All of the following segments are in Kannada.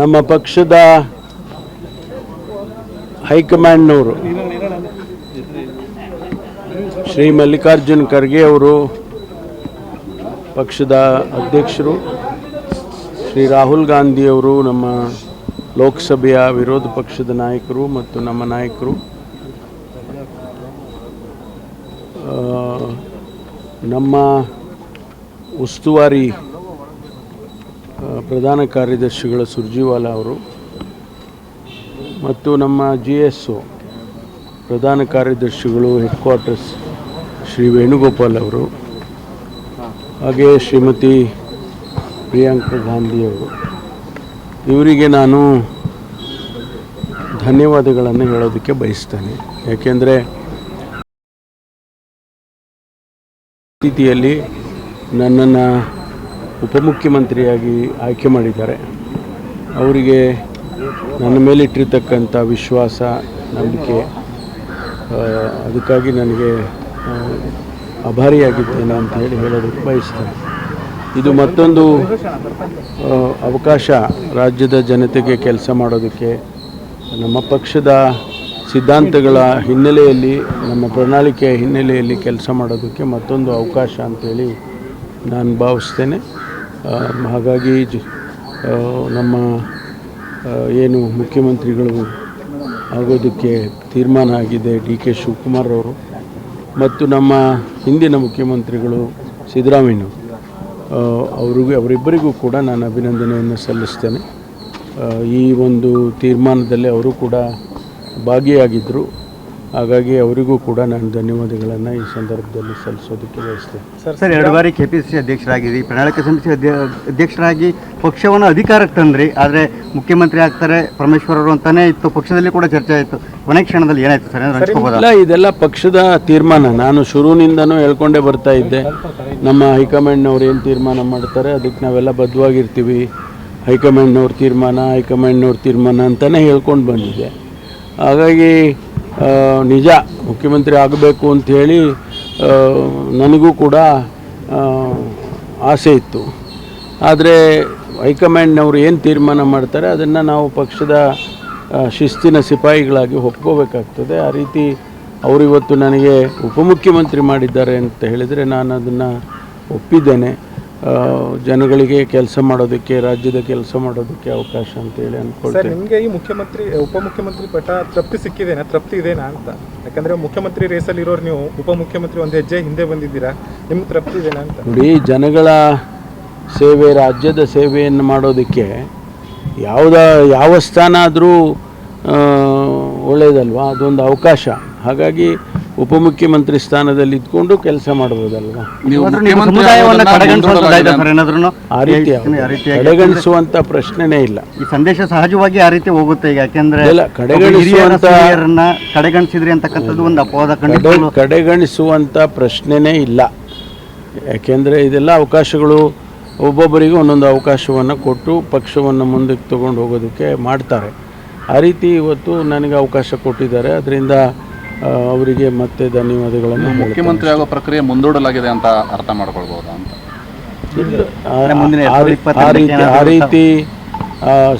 ನಮ್ಮ ಪಕ್ಷದ ಹೈಕಮಾಂಡ್ನವರು ಶ್ರೀ ಮಲ್ಲಿಕಾರ್ಜುನ್ ಖರ್ಗೆ ಅವರು, ಪಕ್ಷದ ಅಧ್ಯಕ್ಷರು ಶ್ರೀ ರಾಹುಲ್ ಗಾಂಧಿಯವರು, ನಮ್ಮ ಲೋಕಸಭೆಯ ವಿರೋಧ ಪಕ್ಷದ ನಾಯಕರು ಮತ್ತು ನಮ್ಮ ನಾಯಕರು, ನಮ್ಮ ಉಸ್ತುವಾರಿ ಪ್ರಧಾನ ಕಾರ್ಯದರ್ಶಿಗಳ ಸುರ್ಜಿವಾಲಾ ಅವರು ಮತ್ತು ನಮ್ಮ GSO ಪ್ರಧಾನ ಕಾರ್ಯದರ್ಶಿಗಳು ಹೆಡ್ ಕ್ವಾರ್ಟರ್ಸ್ ಶ್ರೀ ವೇಣುಗೋಪಾಲ್ ಅವರು, ಹಾಗೆ ಶ್ರೀಮತಿ ಪ್ರಿಯಾಂಕಾ ಗಾಂಧಿಯವರು, ಇವರಿಗೆ ನಾನು ಧನ್ಯವಾದಗಳನ್ನು ಹೇಳೋದಕ್ಕೆ ಬಯಸ್ತೇನೆ. ಯಾಕೆಂದರೆ ಸ್ಥಿತಿಯಲ್ಲಿ ನನ್ನನ್ನು ಉಪಮುಖ್ಯಮಂತ್ರಿಯಾಗಿ ಆಯ್ಕೆ ಮಾಡಿದ್ದಾರೆ. ಅವರಿಗೆ ನನ್ನ ಮೇಲಿಟ್ಟಿರ್ತಕ್ಕಂಥ ವಿಶ್ವಾಸ, ನಂಬಿಕೆ, ಅದಕ್ಕಾಗಿ ನನಗೆ ಆಭಾರಿಯಾಗಿದ್ದೇನೆ ಅಂತ ಹೇಳೋದಕ್ಕೆ ಬಯಸ್ತೇನೆ. ಇದು ಮತ್ತೊಂದು ಅವಕಾಶ ರಾಜ್ಯದ ಜನತೆಗೆ ಕೆಲಸ ಮಾಡೋದಕ್ಕೆ, ನಮ್ಮ ಪಕ್ಷದ ಸಿದ್ಧಾಂತಗಳ ಹಿನ್ನೆಲೆಯಲ್ಲಿ, ನಮ್ಮ ಪ್ರಣಾಳಿಕೆಯ ಹಿನ್ನೆಲೆಯಲ್ಲಿ ಕೆಲಸ ಮಾಡೋದಕ್ಕೆ ಮತ್ತೊಂದು ಅವಕಾಶ ಅಂತೇಳಿ ನಾನು ಭಾವಿಸ್ತೇನೆ. ಹಾಗಾಗಿ ನಮ್ಮ ಏನು ಮುಖ್ಯಮಂತ್ರಿಗಳು ಆಗೋದಕ್ಕೆ ತೀರ್ಮಾನ ಆಗಿದೆ DK ಶಿವಕುಮಾರ್ ಅವರು ಮತ್ತು ನಮ್ಮ ಹಿಂದಿನ ಮುಖ್ಯಮಂತ್ರಿಗಳು ಸಿದ್ದರಾಮಯ್ಯ ಅವರಿಬ್ಬರಿಗೂ ಕೂಡ ನಾನು ಅಭಿನಂದನೆಯನ್ನು ಸಲ್ಲಿಸ್ತೇನೆ. ಈ ಒಂದು ತೀರ್ಮಾನದಲ್ಲಿ ಅವರು ಕೂಡ ಭಾಗಿಯಾಗಿದ್ದರು. ಹಾಗಾಗಿ ಅವರಿಗೂ ಕೂಡ ನಾನು ಧನ್ಯವಾದಗಳನ್ನು ಈ ಸಂದರ್ಭದಲ್ಲಿ ಸಲ್ಲಿಸೋದಕ್ಕೆ ಬಯಸ್ತೇನೆ. ಸರ್ 2 ಬಾರಿ KPCC ಅಧ್ಯಕ್ಷರಾಗಿರಿ, ಪ್ರಣಾಳಿಕೆ ಸಮಿತಿ ಅಧ್ಯಕ್ಷರಾಗಿ ಪಕ್ಷವನ್ನು ಅಧಿಕಾರಕ್ಕೆ ತಂದ್ರಿ. ಆದರೆ ಮುಖ್ಯಮಂತ್ರಿ ಆಗ್ತಾರೆ ಪರಮೇಶ್ವರ್ ಅವರು ಅಂತಾನೆ ಇತ್ತು, ಪಕ್ಷದಲ್ಲಿ ಕೂಡ ಚರ್ಚೆ ಆಯಿತು. ಕೊನೆ ಕ್ಷಣದಲ್ಲಿ ಏನಾಯಿತು ಸರ್? ಇಲ್ಲ, ಇದೆಲ್ಲ ಪಕ್ಷದ ತೀರ್ಮಾನ. ನಾನು ಶುರುವಿನಿಂದನೂ ಹೇಳ್ಕೊಂಡೇ ಬರ್ತಾ ಇದ್ದೆ, ನಮ್ಮ ಹೈಕಮಾಂಡ್ನವ್ರು ಏನು ತೀರ್ಮಾನ ಮಾಡ್ತಾರೆ ಅದಕ್ಕೆ ನಾವೆಲ್ಲ ಬದ್ಧವಾಗಿರ್ತೀವಿ. ಹೈಕಮಾಂಡ್ನವ್ರ ತೀರ್ಮಾನ ಅಂತಲೇ ಹೇಳ್ಕೊಂಡು ಬಂದಿದ್ದೆ. ಹಾಗಾಗಿ ನಿಜ ಮುಖ್ಯಮಂತ್ರಿ ಆಗಬೇಕು ಅಂಥೇಳಿ ನನಗೂ ಕೂಡ ಆಸೆ ಇತ್ತು. ಆದರೆ ಹೈಕಮಾಂಡ್ನವರು ಏನು ತೀರ್ಮಾನ ಮಾಡ್ತಾರೆ ಅದನ್ನು ನಾವು ಪಕ್ಷದ ಶಿಸ್ತಿನ ಸಿಪಾಯಿಗಳಾಗಿ ಒಪ್ಕೋಬೇಕಾಗ್ತದೆ. ಆ ರೀತಿ ಅವರಿವತ್ತು ನನಗೆ ಉಪಮುಖ್ಯಮಂತ್ರಿ ಮಾಡಿದ್ದಾರೆ ಅಂತ ಹೇಳಿದರೆ ನಾನು ಅದನ್ನು ಒಪ್ಪಿದ್ದೇನೆ. ಜನಗಳಿಗೆ ಕೆಲಸ ಮಾಡೋದಕ್ಕೆ, ರಾಜ್ಯದ ಕೆಲಸ ಮಾಡೋದಕ್ಕೆ ಅವಕಾಶ ಅಂತೇಳಿ ಅಂದ್ಕೊಳ್ತೇನೆ. ನಿಮಗೆ ಈ ಉಪಮುಖ್ಯಮಂತ್ರಿ ಪಟ್ಟ ತೃಪ್ತಿ ಇದೆನಾ ಅಂತ? ಯಾಕಂದರೆ ಮುಖ್ಯಮಂತ್ರಿ ರೇಸಲ್ಲಿ ಇರೋರು ನೀವು, ಉಪಮುಖ್ಯಮಂತ್ರಿ ಒಂದು ಹೆಜ್ಜೆ ಹಿಂದೆ ಬಂದಿದ್ದೀರಾ, ನಿಮ್ಗೆ ತೃಪ್ತಿ ಇದೆನಾ ಅಂತ? ನೋಡಿ, ಜನಗಳ ಸೇವೆ, ರಾಜ್ಯದ ಸೇವೆಯನ್ನು ಮಾಡೋದಕ್ಕೆ ಯಾವ ಸ್ಥಾನ ಆದರೂ ಒಳ್ಳೆಯದಲ್ವಾ, ಅದೊಂದು ಅವಕಾಶ. ಹಾಗಾಗಿ ಉಪಮುಖ್ಯಮಂತ್ರಿ ಸ್ಥಾನದಲ್ಲಿ ಇದ್ಕೊಂಡು ಕೆಲಸ ಮಾಡ್ಬೋದಲ್ವಾ. ಆ ರೀತಿ ಕಡೆಗಣಿಸುವಂಥ ಪ್ರಶ್ನೆನೇ ಇಲ್ಲ. ಈ ಸಂದೇಶ ಸಹಜವಾಗಿ ಆ ರೀತಿ ಹೋಗುತ್ತೆ. ಈಗ ಯಾಕೆಂದ್ರೆ ಕಡೆಗಣಿಸಿದ್ರಿ ಅಂತಕ್ಕಂಥದ್ದು ಒಂದು ಅಪವಾದ. ಕಡೆಗಣಿಸುವಂಥ ಪ್ರಶ್ನೆನೇ ಇಲ್ಲ. ಯಾಕೆಂದರೆ ಇದೆಲ್ಲ ಅವಕಾಶಗಳು ಒಬ್ಬೊಬ್ಬರಿಗೂ ಒಂದೊಂದು ಅವಕಾಶವನ್ನು ಕೊಟ್ಟು ಪಕ್ಷವನ್ನು ಮುಂದಕ್ಕೆ ತಗೊಂಡು ಹೋಗೋದಕ್ಕೆ ಮಾಡ್ತಾರೆ. ಆ ರೀತಿ ಇವತ್ತು ನನಗೆ ಅವಕಾಶ ಕೊಟ್ಟಿದ್ದಾರೆ. ಅದರಿಂದ ಅವರಿಗೆ ಮತ್ತೆ ಧನ್ಯವಾದಗಳನ್ನು. ಮುಖ್ಯಮಂತ್ರಿ ಆಗೋ ಪ್ರಕ್ರಿಯೆ ಮುಂದೂಡಲಾಗಿದೆ ಅಂತ ಅರ್ಥ ಮಾಡ್ಕೊಳ್ಬೋದಾ ಅಂತ? ಆ ರೀತಿ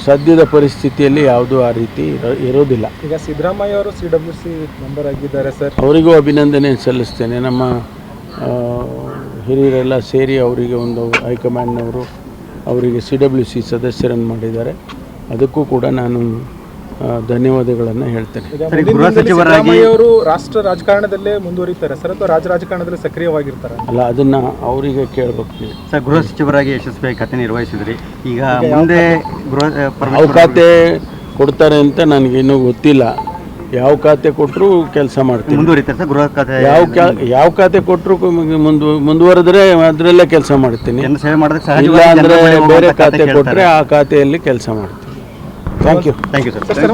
ಸದ್ಯದ ಪರಿಸ್ಥಿತಿಯಲ್ಲಿ ಯಾವುದೂ ಆ ರೀತಿ ಇರೋದಿಲ್ಲ. ಈಗ ಸಿದ್ದರಾಮಯ್ಯ ಅವರು CWC ಮೆಂಬರ್ ಆಗಿದ್ದಾರೆ ಸರ್, ಅವರಿಗೂ ಅಭಿನಂದನೆ ಸಲ್ಲಿಸ್ತೇನೆ. ನಮ್ಮ ಹಿರಿಯರೆಲ್ಲ ಸೇರಿ ಅವರಿಗೆ ಒಂದು ಹೈಕಮಾಂಡ್ನವರು ಅವರಿಗೆ CWC ಸದಸ್ಯರನ್ನು ಮಾಡಿದ್ದಾರೆ. ಅದಕ್ಕೂ ಕೂಡ ನಾನು ಧನ್ಯವಾದಗಳನ್ನು ಹೇಳ್ತೇನೆ. ಸಿದ್ದರಾಮಯ್ಯವರು ರಾಷ್ಟ್ರ ರಾಜಕಾರಣದಲ್ಲೇ ಮುಂದುವರಿತಾರೆ ಸರ್, ಅಥವಾ ರಾಜಕಾರಣದಲ್ಲಿ ಸಕ್ರಿಯವಾಗಿರ್ತಾರೆ? ಅಲ್ಲ, ಅದನ್ನು ಅವರಿಗೆ ಕೇಳಬೇಕು ನೀವು. ಸರ್, ಗೃಹ ಸಚಿವರಾಗಿ ಯಶಸ್ವಿಯಾಗಿ ಖಾತೆ ನಿರ್ವಹಿಸಿದ್ರಿ. ಈಗ ಮುಂದೆ ಯಾವ ಖಾತೆ ಕೊಡ್ತಾರೆ ಅಂತ ನನಗಿನ್ನೂ ಗೊತ್ತಿಲ್ಲ. ಯಾವ ಖಾತೆ ಕೊಟ್ಟರು ಕೆಲಸ ಮಾಡ್ತೀನಿ. ಮುಂದುವರಿತಾರೆ ಸರ್ ಗೃಹ ಖಾತೆ? ಯಾವ ಖಾತೆ ಕೊಟ್ಟರು ಮುಂದುವರೆದ್ರೆ ಅದರಲ್ಲೇ ಕೆಲಸ ಮಾಡ್ತೀನಿ. ಸೇವೆ ಮಾಡೋದಕ್ಕೆ ಇಲ್ಲ ಅಂದರೆ ಬೇರೆ ಖಾತೆ ಕೊಟ್ಟರೆ ಆ ಖಾತೆಯಲ್ಲಿ ಕೆಲಸ ಮಾಡ್ತೀನಿ. Thank you sir.